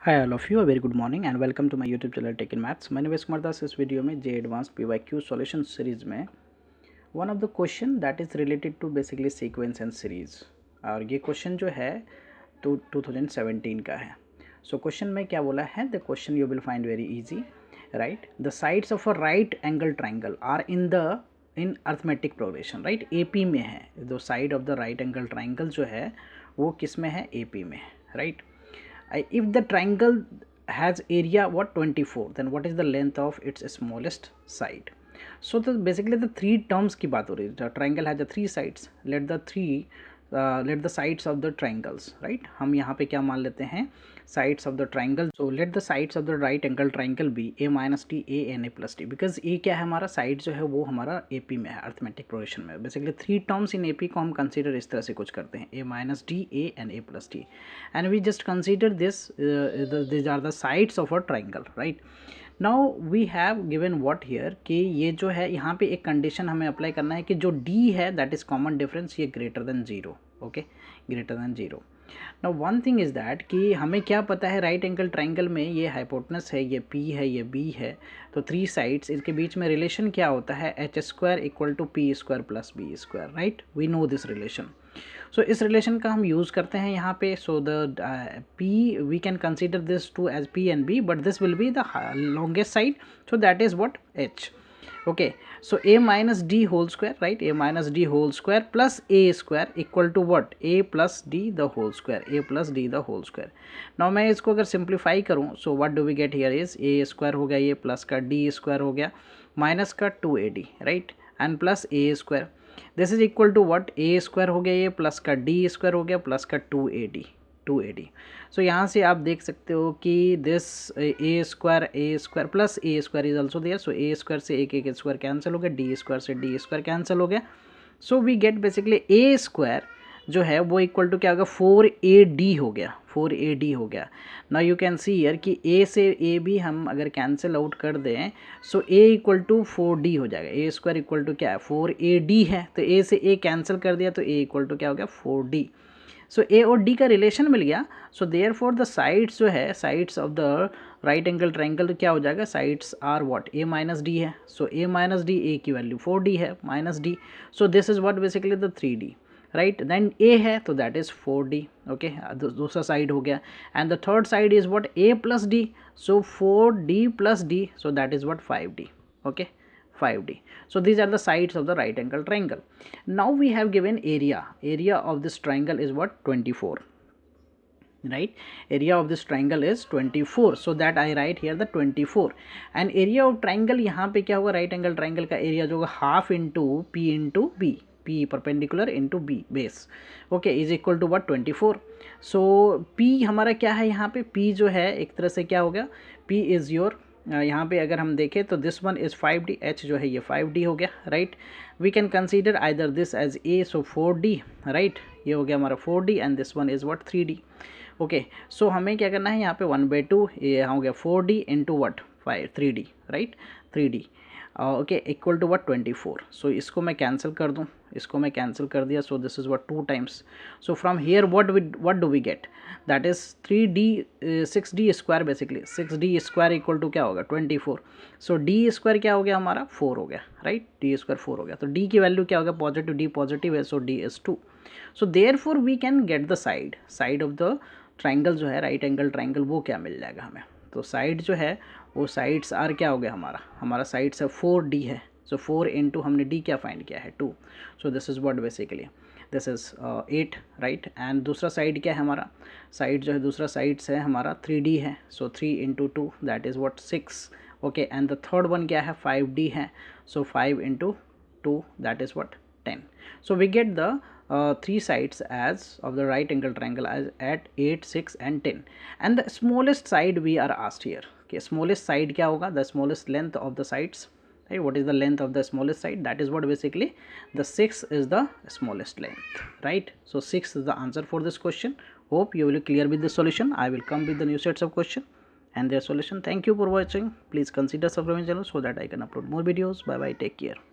Hi all of you, a very good morning and welcome to my YouTube channel Tech in Maths. My name is Kumar Das. इस video में J advance PYQ solution series में one of the question that is related to basically sequence and series, और ये question जो है तो 2017 का है. सो क्वेश्चन में क्या बोला है, the question you will find very easy, right. The sides of a right angle triangle are in arithmetic progression, right. AP में है, दो side of the right angle triangle जो है वो किस में है, AP में है, right. If the triangle has area what 24, then what is the length of its smallest side? So basically the three terms की बात हो रही है. The triangle has the three sides. Let the sides of the triangles, right. हम यहाँ पे क्या मान लेते हैं, sides of the triangle. So let the sides of the right angle triangle be a minus t, a and a plus t. Because a क्या है, हमारा side जो है वो हमारा AP में है, arithmetic progression में. Basically three terms in AP को हम consider इस तरह से कुछ करते हैं, a minus t, a and a plus t. And we just consider this, these are the sides of a triangle, right. Now we have given what here कि ये जो है यहाँ पे एक कंडीशन हमें अप्लाई करना है कि जो डी है दैट इज़ कॉमन डिफरेंस, ये greater than zero. Okay, greater than zero. Now one thing is that कि हमें क्या पता है, राइट एंगल ट्राइंगल में ये हाइपोटेनस है, ये पी है, ये बी है, तो थ्री साइड्स, इसके बीच में रिलेशन क्या होता है, H square equal to P square plus B square, right. We know this relation. So इस रिलेशन का हम यूज़ करते हैं यहाँ पे. So the P we can consider this two as P and B, but this will be the longest side, so that is what, H. okay, so a minus d whole square, right, a minus d whole square plus a square equal to what, a plus d the whole square, a plus d the whole square. now मैं इसको अगर simplify करूँ, so what do we get here is a square हो गया, ये plus का d square हो गया, माइनस का 2ad, right, and plus a square. This is equal to what, a square हो गया, ये प्लस का d square हो गया, प्लस का 2ad. सो यहाँ से आप देख सकते हो कि this a square plus a square is also there. So a square से एक स्क्वायर कैंसिल हो गया, d स्क्वायर से d स्क्वायर कैंसिल हो गया. So we get basically a square जो है वो इक्वल टू क्या होगा, 4ad हो गया, 4ad हो गया. Now you can see here कि a से a भी हम अगर कैंसिल आउट कर दें, सो a इक्वल टू 4d हो जाएगा. a स्क्वायर इक्वल टू क्या है, 4ad है, तो a से a कैंसिल कर दिया, तो a इक्वल टू क्या हो गया, 4d. सो ए और डी का रिलेशन मिल गया. So therefore the sides जो है, sides of the right angle triangle, तो क्या हो जाएगा, sides are what, A minus D है. सो ए माइनस डी, ए की वैल्यू 4d है, minus D. So this is what basically the 3d, right. Then A है तो दैट इज 4d. ओके, दूसरा साइड हो गया. And the third side is what, A plus D. So 4d plus D, so that is what 5d. Okay, 5d. So these are the sides of the right angle triangle. Now we have given area. Area of this triangle is what, 24, right. Area of this triangle is 24, so that I write here the 24. and area of triangle यहाँ पे क्या होगा, right angle triangle का area जो होगा half into p into b, p perpendicular into b base, okay, is equal to what, 24. so p हमारा क्या है यहाँ पे, p जो है एक तरह से क्या हो गया, p is your यहाँ पे अगर हम देखें तो this one is 5d, h जो है ये 5d हो गया, right. We can consider either this as a, so 4d, right, ये हो गया हमारा 4d, and this one is what, 3d. Okay, so हमें क्या करना है यहाँ पे 1/2, ये हो गया 4d into what 3d, right, 3d. Okay, equal to what, 24. सो इसको मैं कैंसिल कर दूँ, इसको मैं कैंसिल कर दिया. So this is what 2 times. So from here what do we get, that is 3d 6d square, basically 6d square equal to क्या होगा, 24. सो d स्क्वायर क्या हो गया हमारा, 4 हो गया, राइट, d स्क्वायर 4 हो गया. तो d की वैल्यू क्या होगा, पॉजिटिव, d पॉजिटिव है, so d is 2. So therefore we can get the side of the triangle जो है, राइट एंगल ट्राइंगल, वो क्या मिल जाएगा हमें. तो साइड जो है वो साइड्स आर क्या हो गया, हमारा साइड्स है 4d है. सो 4 इंटू हमने d क्या फाइंड किया है, 2. सो this is what basically, this is 8, right. And दूसरा साइड क्या है हमारा, साइड जो है दूसरा साइड्स है हमारा 3d है. So 3 into 2 that is what 6. Okay, and the third one क्या है, 5d है. So 5 into 2 that is what 10. So we get the three sides as of the right angle triangle as at 8, 6 and 10. and the smallest side we are asked here. Okay, smallest side क्या होगा, the smallest length of the sides, right. what is the length of the smallest side, that is what basically the 6 is the smallest length, right. so 6 is the answer for this question. Hope you will clear with the solution. I will come with the new sets of question and their solution. Thank you for watching. Please consider subscribing channel so that I can upload more videos. Bye bye, take care.